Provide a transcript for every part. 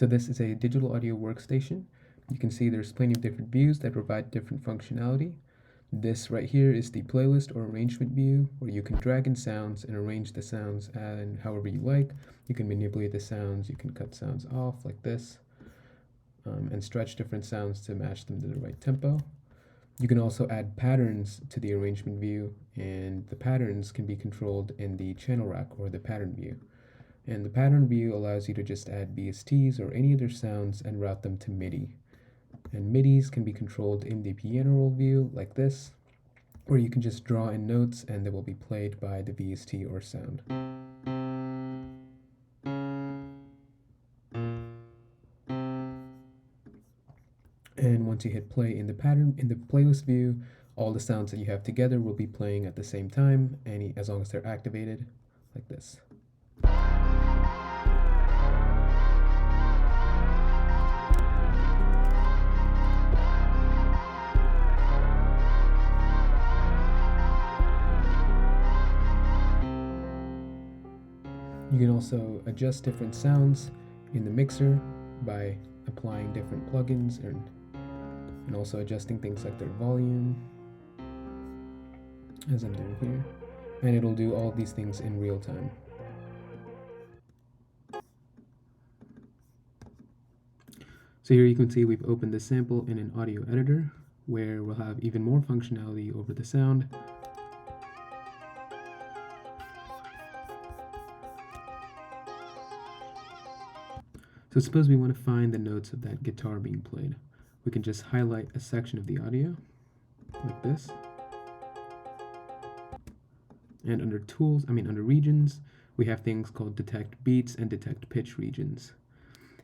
So this is a digital audio workstation. You can see there's plenty of different views that provide different functionality. This right here is the playlist or arrangement view, where you can drag in sounds and arrange the sounds and however you like. You can manipulate the sounds, you can cut sounds off like this, and stretch different sounds to match them to the right tempo. You can also add patterns to the arrangement view, and the patterns can be controlled in the channel rack or the pattern view. And the pattern view allows you to just add VSTs or any other sounds and route them to MIDI. And MIDIs can be controlled in the piano roll view like this, where you can just draw in notes and they will be played by the VST or sound. And once you hit play in the playlist view, all the sounds that you have together will be playing at the same time, as long as they're activated, like this. You can also adjust different sounds in the mixer by applying different plugins and also adjusting things like their volume, as I'm doing here. And it'll do all of these things in real time. So here you can see we've opened the sample in an audio editor, where we'll have even more functionality over the sound. So suppose we want to find the notes of that guitar being played. We can just highlight a section of the audio, like this. And under under regions, we have things called detect beats and detect pitch regions.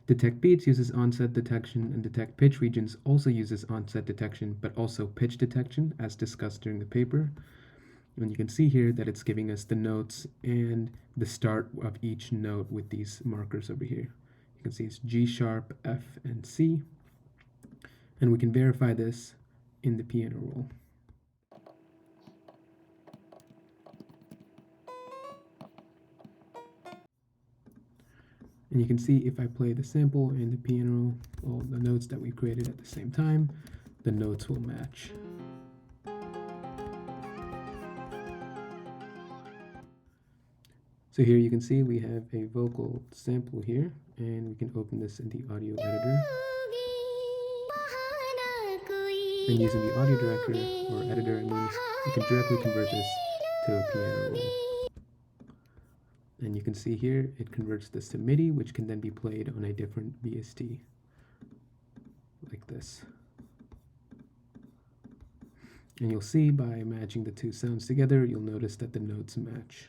Detect beats uses onset detection, and detect pitch regions also uses onset detection, but also pitch detection, as discussed during the paper. And you can see here that it's giving us the notes and the start of each note with these markers over here. You can see it's G sharp, F, and C. And we can verify this in the piano roll. And you can see if I play the sample and the piano roll, all the notes that we created at the same time, the notes will match. So here you can see we have a vocal sample here, and we can open this in the audio editor. And using the audio director or editor, it means you can directly convert this to a piano roll. And you can see here it converts this to MIDI, which can then be played on a different VST, like this. And you'll see by matching the two sounds together, you'll notice that the notes match.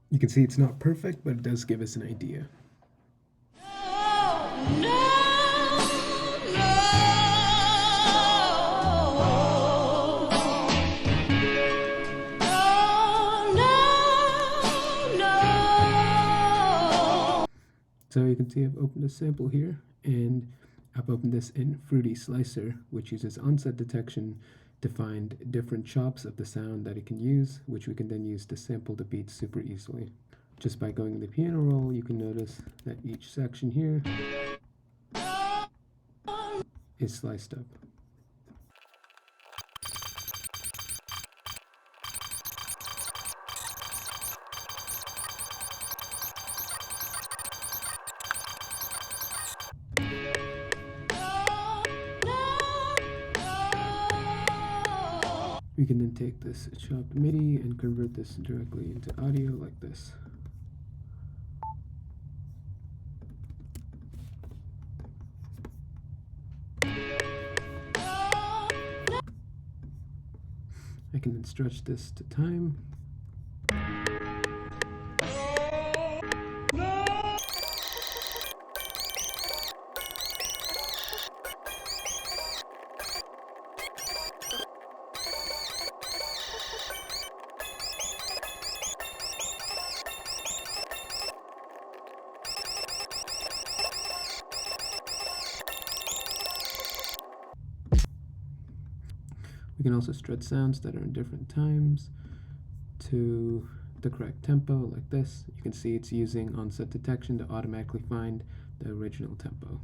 You can see it's not perfect, but it does give us an idea. So you can see I've opened a sample here, and I've opened this in Fruity Slicer, which uses onset detection to find different chops of the sound that it can use, which we can then use to sample the beats super easily. Just by going in the piano roll, you can notice that each section here is sliced up. We can then take this chopped MIDI and convert this directly into audio like this. I can then stretch this to time. We can also strut sounds that are in different times to the correct tempo, like this. You can see it's using onset detection to automatically find the original tempo.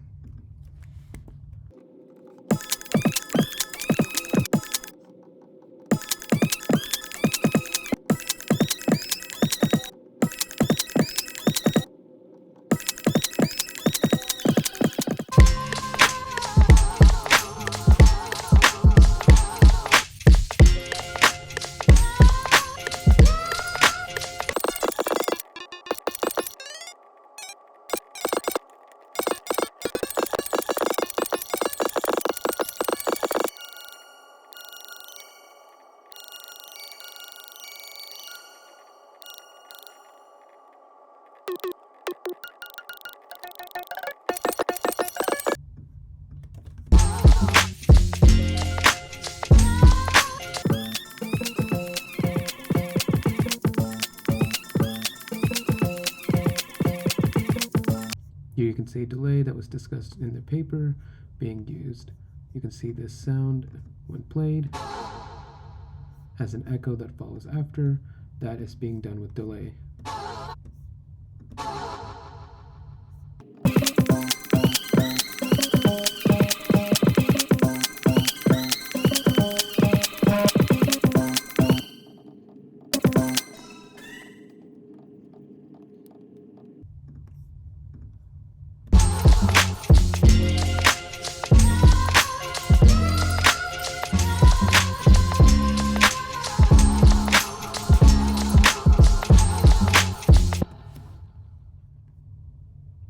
Here you can see delay that was discussed in the paper being used. You can see this sound when played has an echo that follows after. That is being done with delay.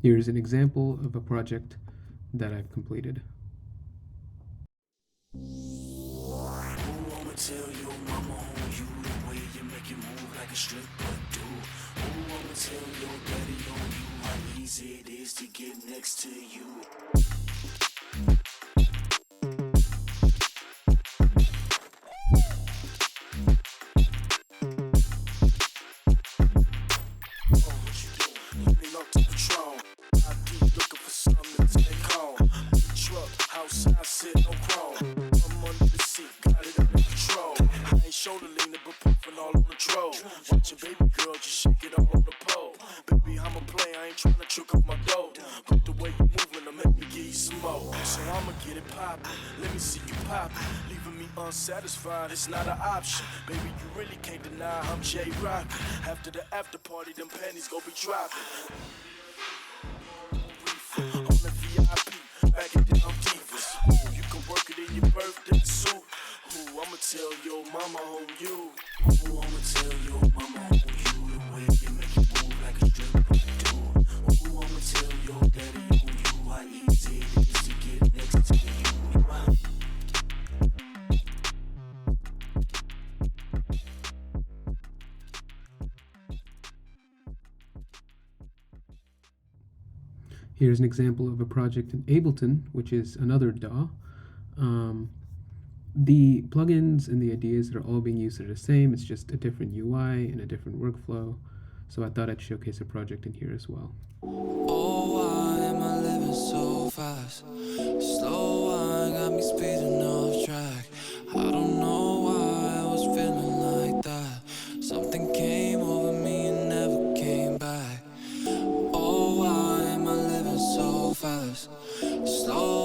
Here's an example of a project that I've completed. Tell your mama on you the way you make it move like a stripper do. I'ma tell your daddy on you how easy it is to get next to you. Watch your baby girl, just shake it all on the pole. Baby, I'm a player, I ain't tryna trick off my dough. But the way you moving, to make me give you some more. So I'ma get it poppin', let me see you poppin'. Leaving me unsatisfied, it's not an option. Baby, you really can't deny I'm J-Rock. After the after party, them panties gon' be dropping. On the VIP, back it down divas. Ooh, you can work it in your birthday suit. Ooh, I'ma tell your mama on you. Ooh, I'ma tell your mama on you the way you make it move like a stripper do. Ooh, I'ma tell your daddy on you how easy it is to get next to you. Here's an example of a project in Ableton, which is another DAW. The plugins and the ideas that are all being used are the same, it's just a different UI and a different workflow. So I thought I'd showcase a project in here as well. Oh, why am I living so fast? Slow wine got me speeding off track. I don't know why I was feeling like that. Something came over me and never came back. Oh, why am I living so fast? Slow